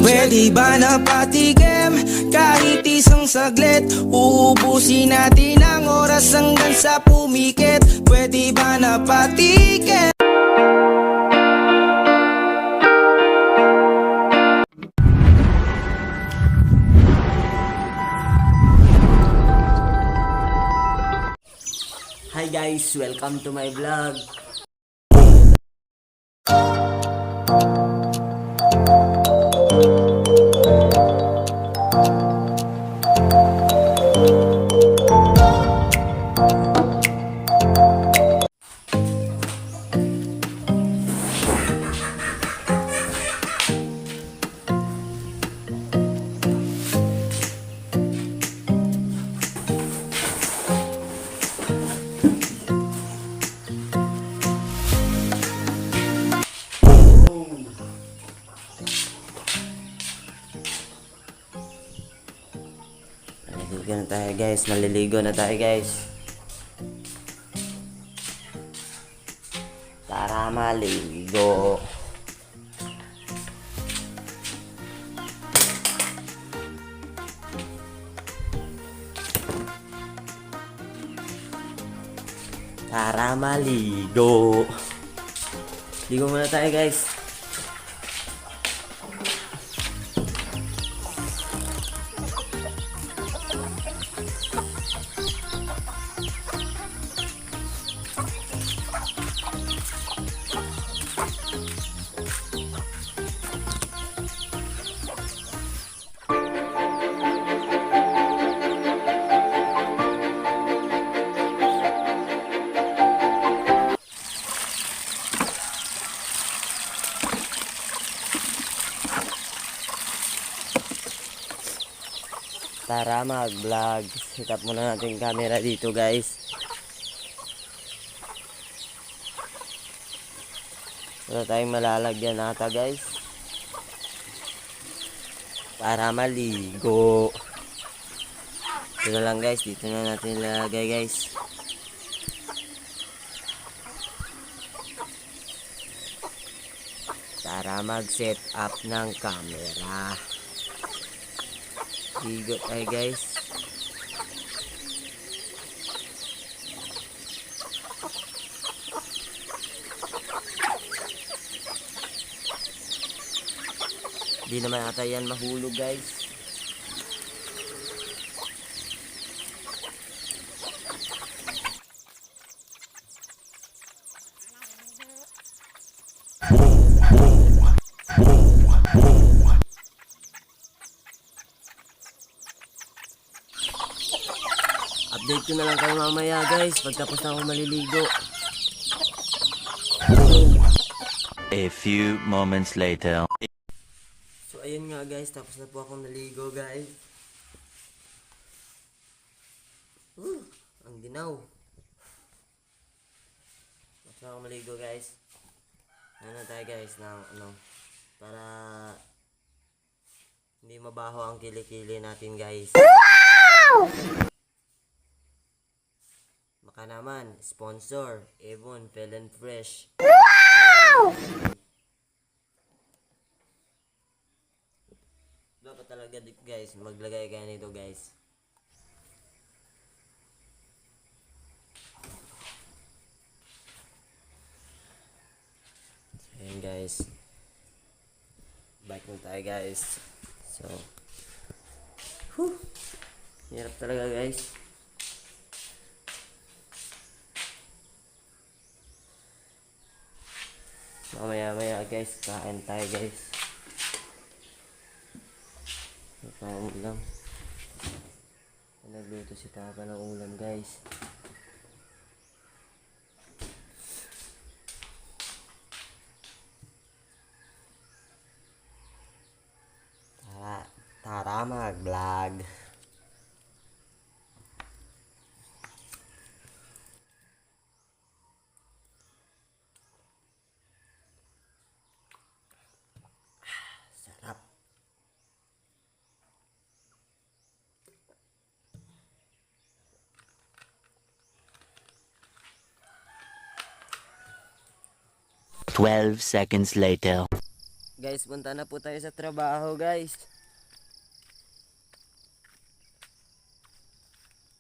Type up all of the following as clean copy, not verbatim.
Pwede ba na patigim kahit isang saglit? Uubusin natin ang oras hanggang sa pumikit. Pwede ba na patigim? Hi guys, welcome to my vlog. Maliligo na tayo guys. Tara maligo. Tara maligo. Ligo muna tayo guys. Tara mag-vlog. Set up muna natin camera dito guys. Wala tayong malalagyan ata guys. Para maligo. Ito na lang guys. Dito na natin ilalagay guys. Para mag-set up ng camera. Ligo tayo guys. Di naman ata yan mahulog guys. Update ko na lang kayo mamaya guys pagtapos na ako maliligo. A few moments later. So ayun nga guys, tapos na po ako naligo guys. Ang ginaw. Tapos na ako maligo guys. Ano tayo guys na para hindi mabaho ang kilikili natin guys. Maka naman, sponsor, Avon, Pelen Fresh. Dapat talaga guys, maglagay kayo nito guys. Ayan guys. Bike na tayo guys. So, hirap talaga guys. Mamaya guys, kain tayo guys. Kain ulam. Nagluto si Papa ng ulam guys. Tara mag-vlog. Sarap. "12 seconds later." Guys, punta na po tayo sa trabaho, guys.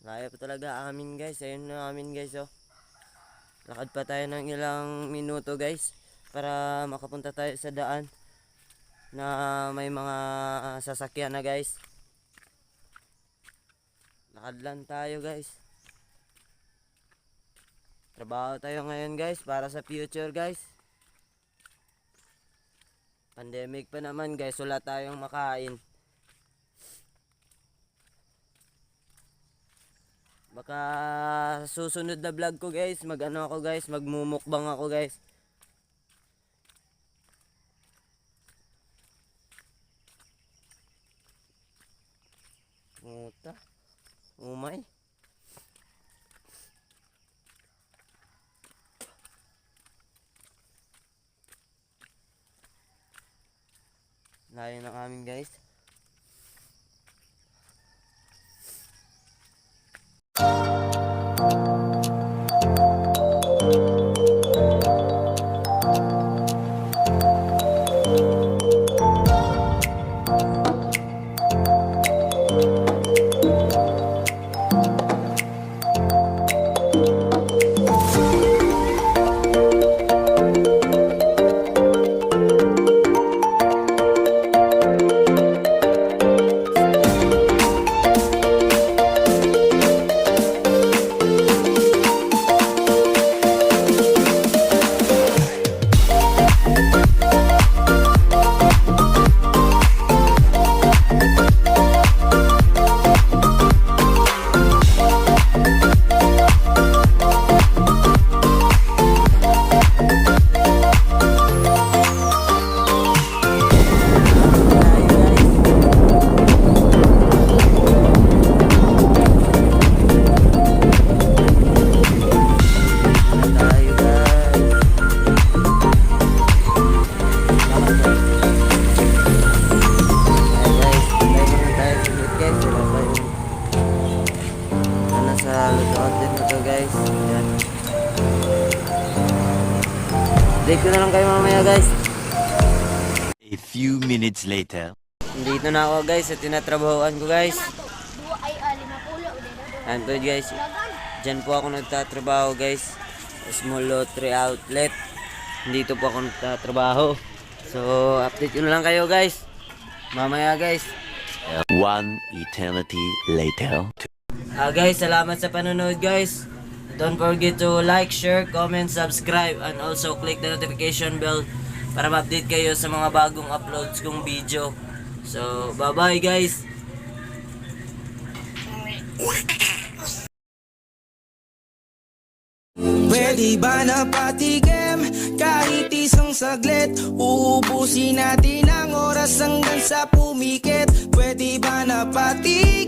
Layo pa talaga amin, guys. Ayun na amin, guys, oh. Lakad pa tayo ng ilang minuto, guys, para makapunta tayo sa daan na may mga sasakyan na, guys. Lakad lang tayo, guys. Trabaho tayo ngayon, guys, para sa future, guys. Pandemic pa naman, guys, wala tayong makain. Baka susunod na vlog ko, guys, mag-ano ako, guys, magmumukbang ako, guys. Puta. Umay. Layo na kami, guys. Update ko na lang kayo mamaya, guys. A few minutes later. Dito na ako, guys, sa tinatrabahoan ko, guys. Ayan po, guys. Diyan po ako nagtatrabaho, guys. Small lottery outlet. Dito po ako nagtatrabaho. So, update ko na lang kayo, guys. Mamaya, guys. One eternity later. Guys, salamat sa panonood, guys. Don't forget to like, share, comment, subscribe, and also click the notification bell para ma-update kayo sa mga bagong uploads kong video. So, bye-bye, guys. Pwede ba na patigim kahit isang saglit? Uubusin natin ang oras hanggang sa pumikit. Pwede ba na patigim?